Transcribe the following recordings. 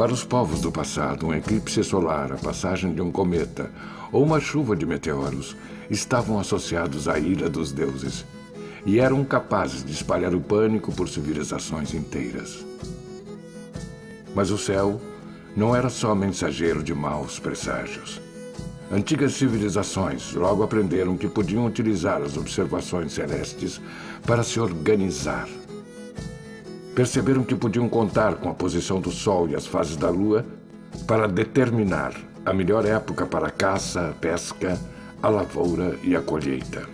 Para os povos do passado, um eclipse solar, a passagem de um cometa ou uma chuva de meteoros estavam associados à ira dos deuses e eram capazes de espalhar o pânico por civilizações inteiras. Mas o céu não era só mensageiro de maus presságios. Antigas civilizações logo aprenderam que podiam utilizar as observações celestes para se organizar. Perceberam que podiam contar com a posição do Sol e as fases da Lua para determinar a melhor época para a caça, a pesca, a lavoura e a colheita.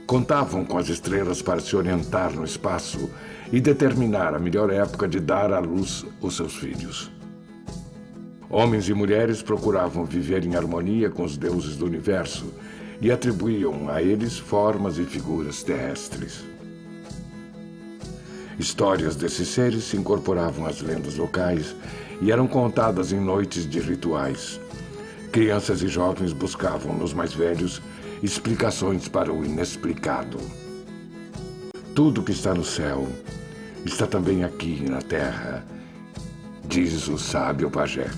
Contavam com as estrelas para se orientar no espaço e determinar a melhor época de dar à luz os seus filhos. Homens e mulheres procuravam viver em harmonia com os deuses do universo e atribuíam a eles formas e figuras terrestres. Histórias desses seres se incorporavam às lendas locais e eram contadas em noites de rituais. Crianças e jovens buscavam nos mais velhos explicações para o inexplicado. Tudo que está no céu está também aqui na terra, diz o sábio pajé.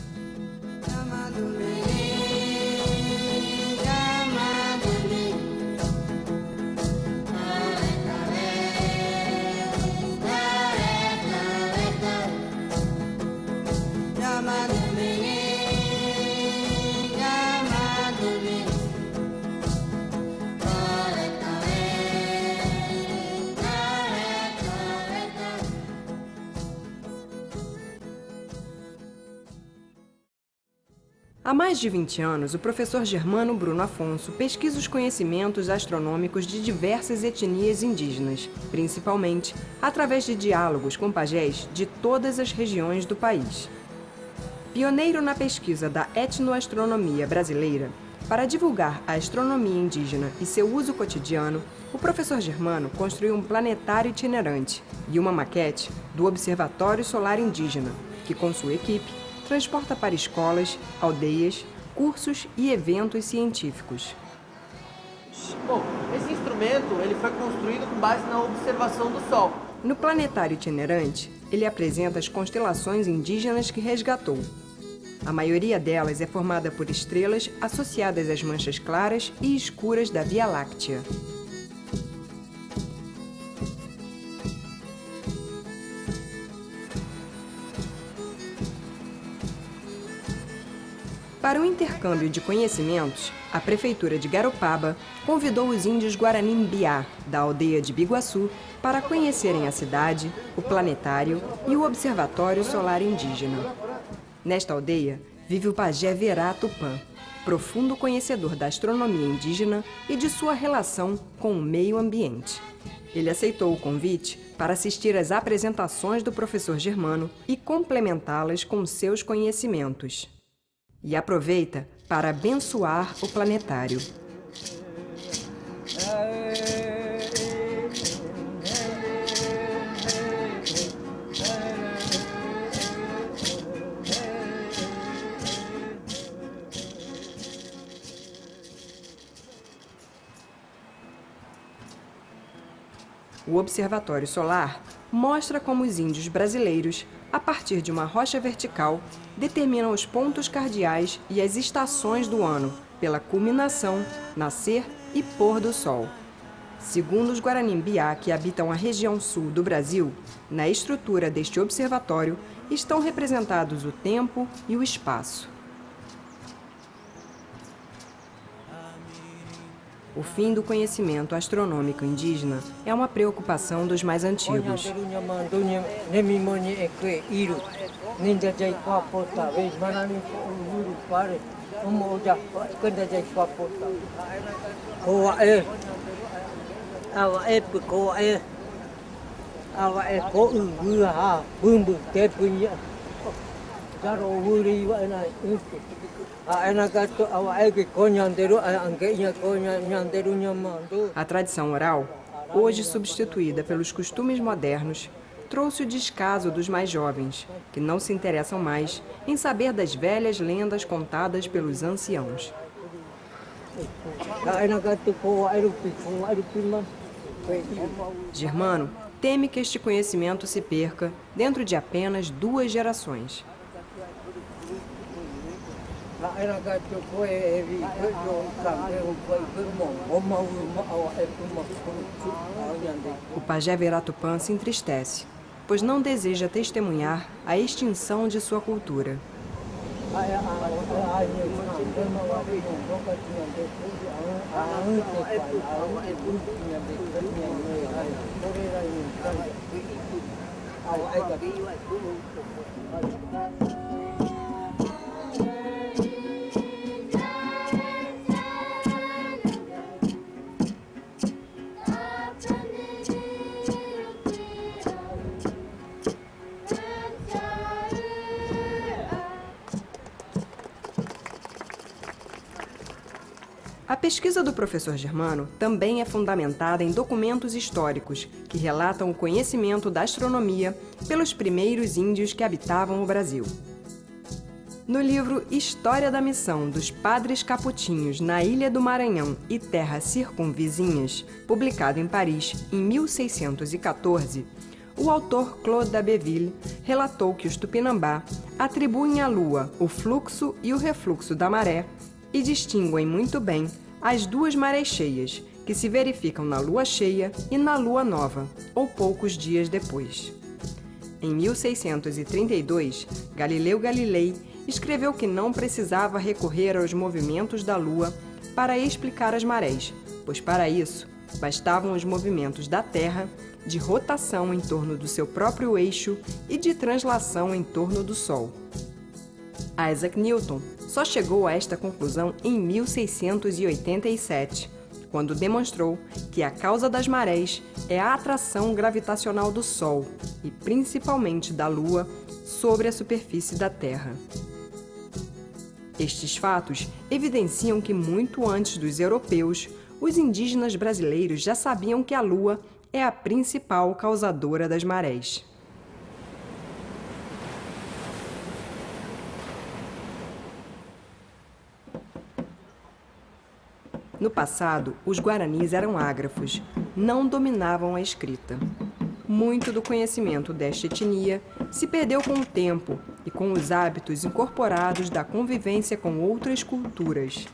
Há mais de 20 anos, o professor Germano Bruno Afonso pesquisa os conhecimentos astronômicos de diversas etnias indígenas, principalmente através de diálogos com pajés de todas as regiões do país. Pioneiro na pesquisa da etnoastronomia brasileira, para divulgar a astronomia indígena e seu uso cotidiano, o professor Germano construiu um planetário itinerante e uma maquete do Observatório Solar Indígena, que, com sua equipe, transporta para escolas, aldeias, cursos e eventos científicos. Bom, esse instrumento ele foi construído com base na observação do Sol. No planetário itinerante, ele apresenta as constelações indígenas que resgatou. A maioria delas é formada por estrelas associadas às manchas claras e escuras da Via Láctea. Para o intercâmbio de conhecimentos, a Prefeitura de Garopaba convidou os índios Guarani-Mbiá, da aldeia de Biguaçu, para conhecerem a cidade, o planetário e o Observatório Solar Indígena. Nesta aldeia, vive o pajé Verá Tupã, profundo conhecedor da astronomia indígena e de sua relação com o meio ambiente. Ele aceitou o convite para assistir às apresentações do professor Germano e complementá-las com seus conhecimentos. E aproveita para abençoar o planetário. O Observatório Solar mostra como os índios brasileiros, a partir de uma rocha vertical, determinam os pontos cardeais e as estações do ano, pela culminação, nascer e pôr do sol. Segundo os Guarani-Mbiá, que habitam a região sul do Brasil, na estrutura deste observatório estão representados o tempo e o espaço. O fim do conhecimento astronômico indígena é uma preocupação dos mais antigos. A tradição oral, hoje substituída pelos costumes modernos, trouxe o descaso dos mais jovens, que não se interessam mais em saber das velhas lendas contadas pelos anciãos. Germano teme que este conhecimento se perca dentro de apenas 2 gerações. O pajé Veratupã se entristece, pois não deseja testemunhar a extinção de sua cultura. A pesquisa do professor Germano também é fundamentada em documentos históricos que relatam o conhecimento da astronomia pelos primeiros índios que habitavam o Brasil. No livro História da Missão dos Padres Caputinhos na Ilha do Maranhão e Terras Circunvizinhas, publicado em Paris em 1614, o autor Claude d'Abbeville relatou que os Tupinambá atribuem à Lua o fluxo e o refluxo da maré e distinguem muito bem as 2 marés cheias, que se verificam na lua cheia e na lua nova, ou poucos dias depois. Em 1632, Galileu Galilei escreveu que não precisava recorrer aos movimentos da lua para explicar as marés, pois para isso bastavam os movimentos da Terra de rotação em torno do seu próprio eixo e de translação em torno do Sol. Isaac Newton só chegou a esta conclusão em 1687, quando demonstrou que a causa das marés é a atração gravitacional do Sol e principalmente da Lua sobre a superfície da Terra. Estes fatos evidenciam que muito antes dos europeus, os indígenas brasileiros já sabiam que a Lua é a principal causadora das marés. No passado, os guaranis eram ágrafos, não dominavam a escrita. Muito do conhecimento desta etnia se perdeu com o tempo e com os hábitos incorporados da convivência com outras culturas.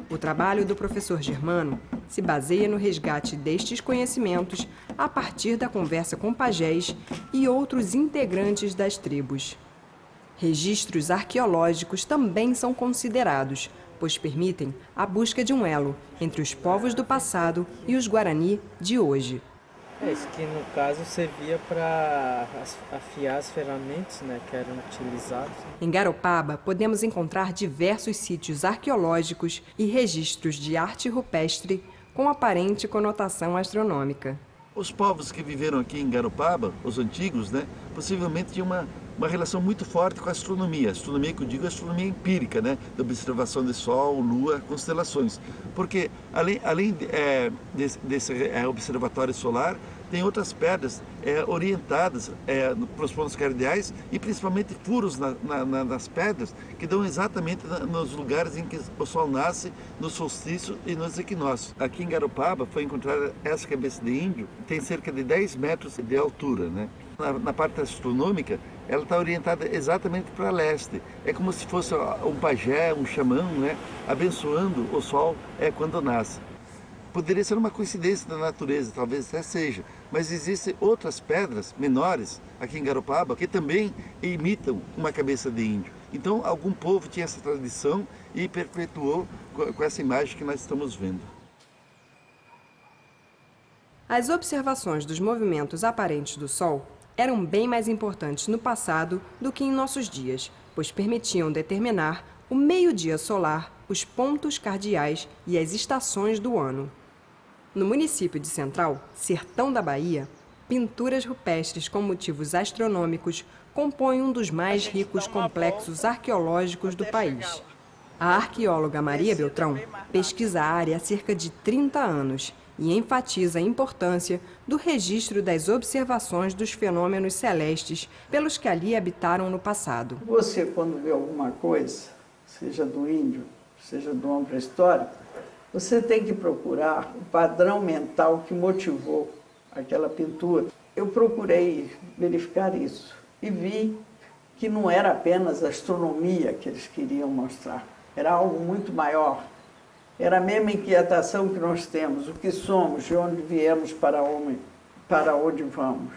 O trabalho do professor Germano se baseia no resgate destes conhecimentos a partir da conversa com pajés e outros integrantes das tribos. Registros arqueológicos também são considerados, pois permitem a busca de um elo entre os povos do passado e os Guarani de hoje. Isso que no caso servia para afiar as ferramentas, né, que eram utilizadas. Em Garopaba, podemos encontrar diversos sítios arqueológicos e registros de arte rupestre com aparente conotação astronômica. Os povos que viveram aqui em Garopaba, os antigos, né, possivelmente tinham uma relação muito forte com a astronomia. A astronomia que eu digo é a astronomia empírica, né, da observação de Sol, Lua, constelações. Porque além desse observatório solar, tem outras pedras orientadas para os pontos cardeais e principalmente furos nas pedras que dão exatamente nos lugares em que o Sol nasce, no solstício e nos equinócios. Aqui em Garopaba foi encontrada essa cabeça de índio, tem cerca de 10 metros de altura, né? Na parte astronômica, ela está orientada exatamente para leste. É como se fosse um pajé, um xamã, né, abençoando o Sol quando nasce. Poderia ser uma coincidência da natureza, talvez até seja, mas existem outras pedras menores aqui em Garopaba que também imitam uma cabeça de índio. Então, algum povo tinha essa tradição e perpetuou com essa imagem que nós estamos vendo. As observações dos movimentos aparentes do Sol eram bem mais importantes no passado do que em nossos dias, pois permitiam determinar o meio-dia solar, os pontos cardeais e as estações do ano. No município de Central, sertão da Bahia, pinturas rupestres com motivos astronômicos compõem um dos mais ricos complexos arqueológicos do país. A arqueóloga Maria Beltrão pesquisa a área há cerca de 30 anos e enfatiza a importância do registro das observações dos fenômenos celestes pelos que ali habitaram no passado. Você, quando vê alguma coisa, seja do índio, seja do homem pré-histórico, você tem que procurar o padrão mental que motivou aquela pintura. eu procurei verificar isso e vi que não era apenas a astronomia que eles queriam mostrar, era algo muito maior. Era a mesma inquietação que nós temos, o que somos, de onde viemos, para onde vamos.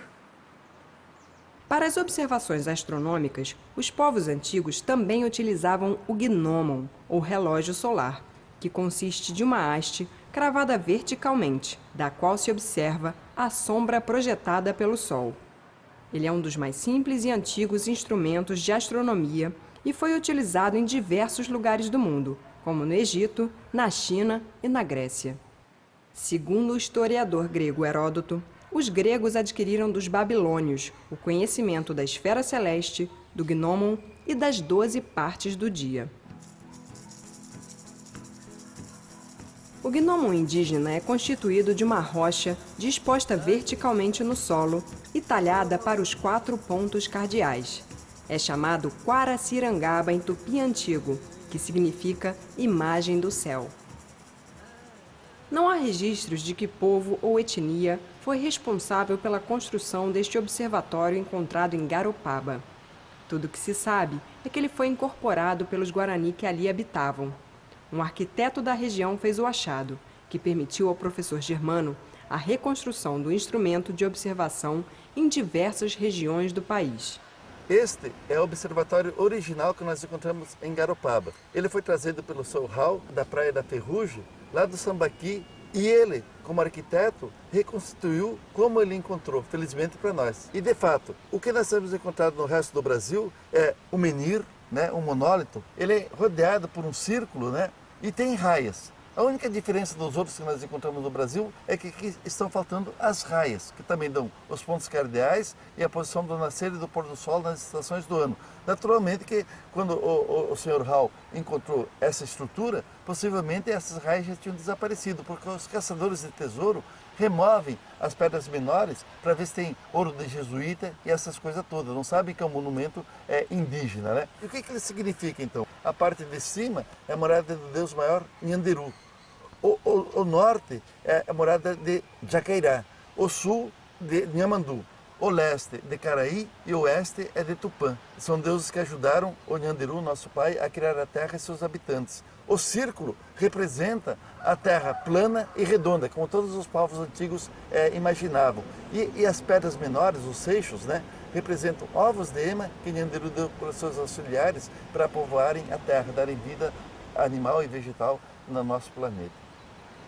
Para as observações astronômicas, os povos antigos também utilizavam o gnomon, ou relógio solar, que consiste de uma haste cravada verticalmente, da qual se observa a sombra projetada pelo Sol. Ele é um dos mais simples e antigos instrumentos de astronomia e foi utilizado em diversos lugares do mundo, como no Egito, na China e na Grécia. Segundo o historiador grego Heródoto, os gregos adquiriram dos babilônios o conhecimento da esfera celeste, do gnomon e das 12 partes do dia. O gnomon indígena é constituído de uma rocha disposta verticalmente no solo e talhada para os 4 pontos cardeais. É chamado Quaracirangaba em tupi antigo, que significa imagem do céu. Não há registros de que povo ou etnia foi responsável pela construção deste observatório encontrado em Garopaba. Tudo o que se sabe é que ele foi incorporado pelos Guarani que ali habitavam. Um arquiteto da região fez o achado, que permitiu ao professor Germano a reconstrução do instrumento de observação em diversas regiões do país. Este é o observatório original que nós encontramos em Garopaba. Ele foi trazido pelo Sr. Hall, da Praia da Ferrugem, lá do Sambaqui, e ele, como arquiteto, reconstruiu como ele encontrou, felizmente para nós. E, de fato, o que nós temos encontrado no resto do Brasil é o menhir, né, um monólito. Ele é rodeado por um círculo, né, e tem raias. A única diferença dos outros que nós encontramos no Brasil é que aqui estão faltando as raias, que também dão os pontos cardeais e a posição do nascer e do pôr do sol nas estações do ano. Naturalmente que quando o Sr. Hall encontrou essa estrutura, possivelmente essas raias já tinham desaparecido, porque os caçadores de tesouro removem as pedras menores para ver se tem ouro de jesuíta e essas coisas todas. Não sabem que é um monumento indígena, né? E o que ele significa, então? A parte de cima é a morada do Deus maior, Nhanderu. O norte é a morada de Jacairá, o sul de Nhamandu, o leste de Caraí e o oeste é de Tupã. São deuses que ajudaram o Nhanderu, nosso pai, a criar a terra e seus habitantes. O círculo representa a terra plana e redonda, como todos os povos antigos imaginavam. E as pedras menores, os seixos, né, representam ovos de ema que Nhanderu deu para os seus auxiliares para povoarem a terra, darem vida animal e vegetal no nosso planeta.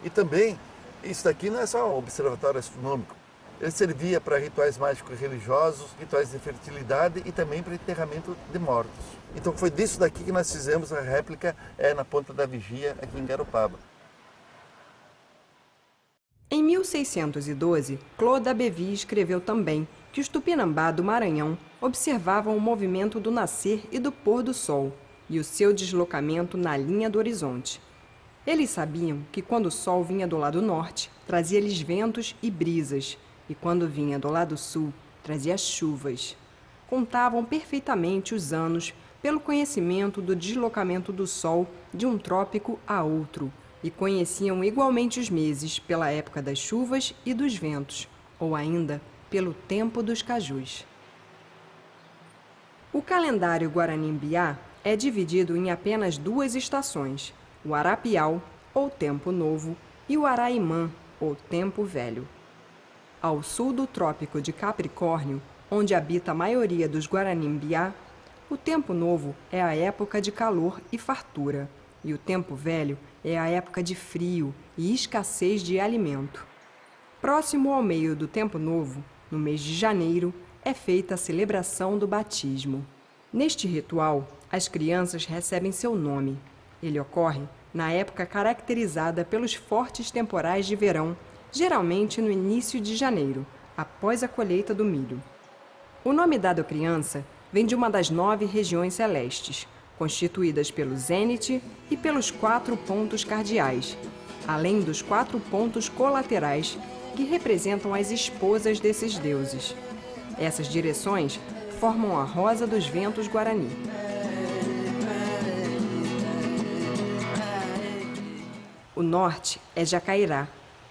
E também, isso daqui não é só um observatório astronômico. Ele servia para rituais mágicos religiosos, rituais de fertilidade e também para enterramento de mortos. Então foi disso daqui que nós fizemos a réplica na Ponta da Vigia, aqui em Garopaba. Em 1612, Claude Abévy escreveu também que os Tupinambá do Maranhão observavam o movimento do nascer e do pôr do sol e o seu deslocamento na linha do horizonte. Eles sabiam que quando o sol vinha do lado norte, trazia-lhes ventos e brisas, e quando vinha do lado sul, trazia chuvas. Contavam perfeitamente os anos pelo conhecimento do deslocamento do sol de um trópico a outro, e conheciam igualmente os meses pela época das chuvas e dos ventos, ou ainda pelo tempo dos cajus. O calendário Guarani-Mbiá é dividido em apenas 2 estações, o Arapiau, ou Tempo Novo, e o Araimã, ou Tempo Velho. Ao sul do Trópico de Capricórnio, onde habita a maioria dos Guarani-Mbiá, o Tempo Novo é a época de calor e fartura, e o Tempo Velho é a época de frio e escassez de alimento. Próximo ao meio do Tempo Novo, no mês de janeiro, é feita a celebração do batismo. Neste ritual, as crianças recebem seu nome. Ele ocorre na época caracterizada pelos fortes temporais de verão, geralmente no início de janeiro, após a colheita do milho. O nome dado à criança vem de uma das 9 regiões celestes, constituídas pelo zênite e pelos 4 pontos cardeais, além dos 4 pontos colaterais, que representam as esposas desses deuses. Essas direções formam a rosa dos ventos Guarani. O norte é Jacairá,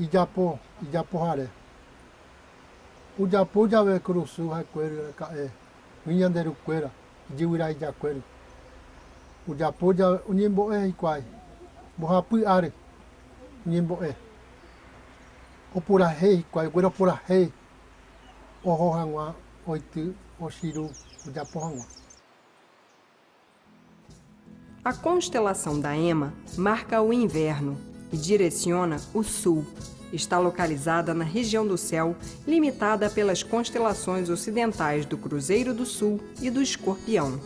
Ijapo hare. O Japão já vê cruzu, o Nhanderu queira, Jiwirai já queira. O Japão já o Nimbo é igual. Bohapu are, Nimbo é. O pura rei, igual, agora pura rei. O Rohangwa, oito, o Shiru, o Japão. A constelação da Ema marca o inverno e direciona o sul. Está localizada na região do céu, limitada pelas constelações ocidentais do Cruzeiro do Sul e do Escorpião.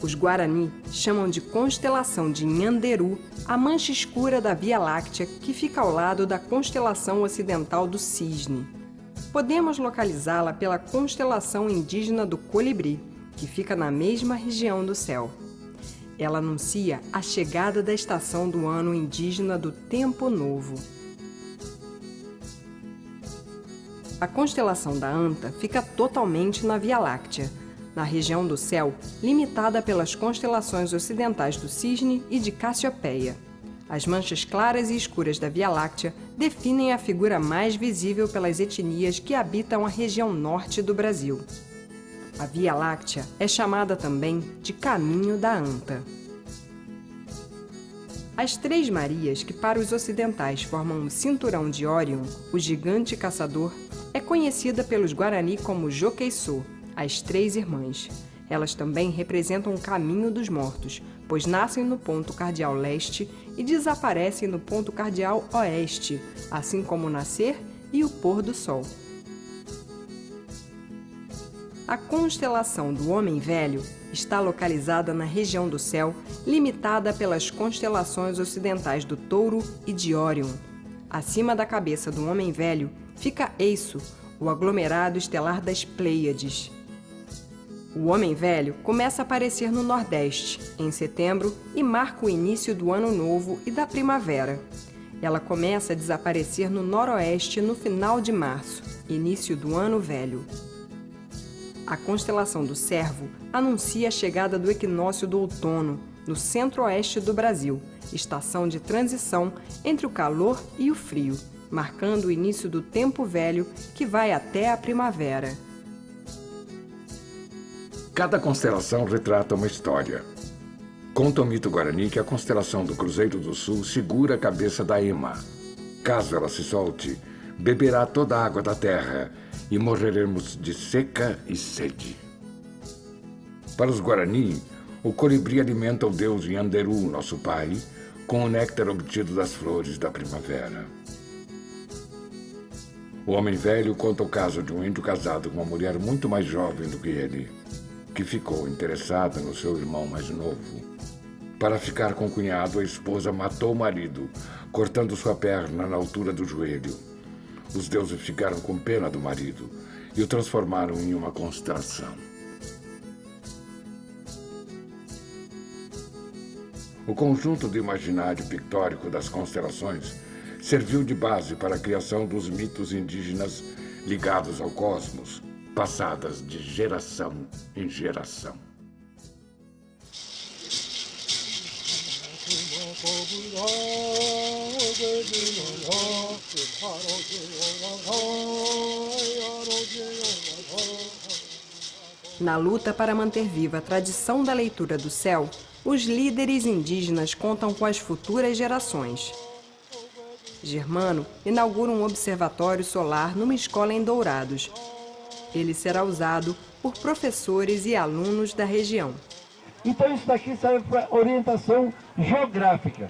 Os Guarani chamam de constelação de Nhanderu a mancha escura da Via Láctea que fica ao lado da constelação ocidental do Cisne. Podemos localizá-la pela constelação indígena do Colibri, que fica na mesma região do céu. Ela anuncia a chegada da estação do ano indígena do Tempo Novo. A constelação da Anta fica totalmente na Via Láctea, na região do céu limitada pelas constelações ocidentais do Cisne e de Cassiopeia. As manchas claras e escuras da Via Láctea definem a figura mais visível pelas etnias que habitam a região norte do Brasil. A Via Láctea é chamada também de Caminho da Anta. As Três Marias, que para os ocidentais formam o cinturão de Órion, o gigante caçador, é conhecida pelos Guarani como Joqueiçô, as Três Irmãs. Elas também representam o caminho dos mortos, pois nascem no ponto cardial leste e desaparecem no ponto cardial oeste, assim como o nascer e o pôr do sol. A constelação do Homem Velho está localizada na região do céu, limitada pelas constelações ocidentais do Touro e de Órion. Acima da cabeça do Homem Velho fica Eiço, o aglomerado estelar das Pleiades. O Homem Velho começa a aparecer no Nordeste, em setembro, e marca o início do Ano Novo e da primavera. Ela começa a desaparecer no Noroeste no final de março, início do Ano Velho. A constelação do Servo anuncia a chegada do equinócio do outono, no centro-oeste do Brasil, estação de transição entre o calor e o frio, marcando o início do Tempo Velho, que vai até a primavera. Cada constelação retrata uma história. Conta o mito guarani que a constelação do Cruzeiro do Sul segura a cabeça da Ema. Caso ela se solte, beberá toda a água da terra e morreremos de seca e sede. Para os Guarani, o colibri alimenta o deus Nhanderu, nosso pai, com o néctar obtido das flores da primavera. O Homem Velho conta o caso de um índio casado com uma mulher muito mais jovem do que ele, que ficou interessada no seu irmão mais novo. Para ficar com o cunhado, a esposa matou o marido, cortando sua perna na altura do joelho. Os deuses ficaram com pena do marido e o transformaram em uma constelação. O conjunto do imaginário pictórico das constelações serviu de base para a criação dos mitos indígenas ligados ao cosmos, passadas de geração em geração. Na luta para manter viva a tradição da leitura do céu, os líderes indígenas contam com as futuras gerações. Germano inaugura um observatório solar numa escola em Dourados. Ele será usado por professores e alunos da região. Então isso daqui serve para orientação geográfica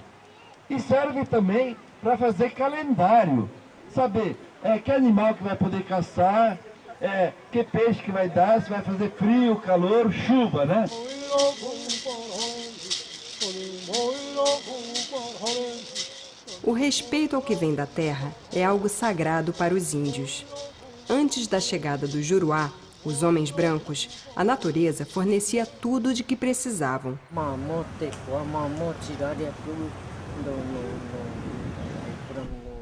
e serve também para fazer calendário, saber que animal que vai poder caçar, que peixe que vai dar, se vai fazer frio, calor, chuva, né? O respeito ao que vem da terra é algo sagrado para os índios. Antes da chegada do Juruá, os homens brancos, a natureza fornecia tudo de que precisavam.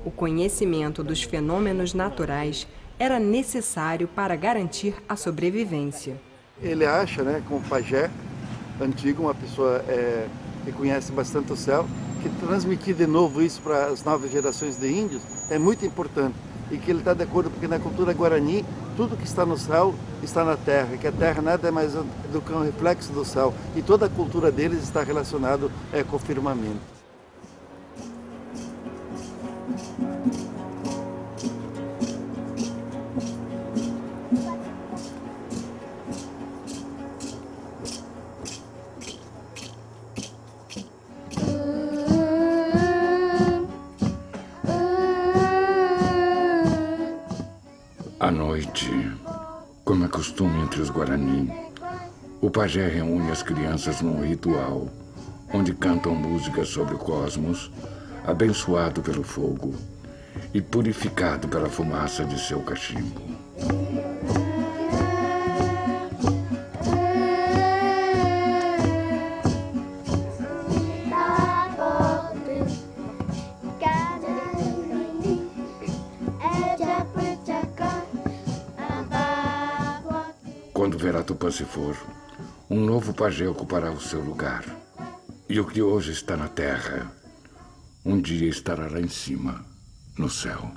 O conhecimento dos fenômenos naturais era necessário para garantir a sobrevivência. Ele acha, como pajé antigo, uma pessoa que conhece bastante o céu, que transmitir de novo isso para as novas gerações de índios é muito importante. E que ele está de acordo, porque na cultura guarani, tudo que está no céu está na terra, que a terra nada é mais do que um reflexo do céu. E toda a cultura deles está relacionada com o firmamento. À noite, como é costume entre os Guarani, o pajé reúne as crianças num ritual, onde cantam músicas sobre o cosmos, abençoado pelo fogo e purificado pela fumaça de seu cachimbo. Quando Verá Tupã se for, um novo pajé ocupará o seu lugar. E o que hoje está na terra, um dia estará lá em cima, no céu.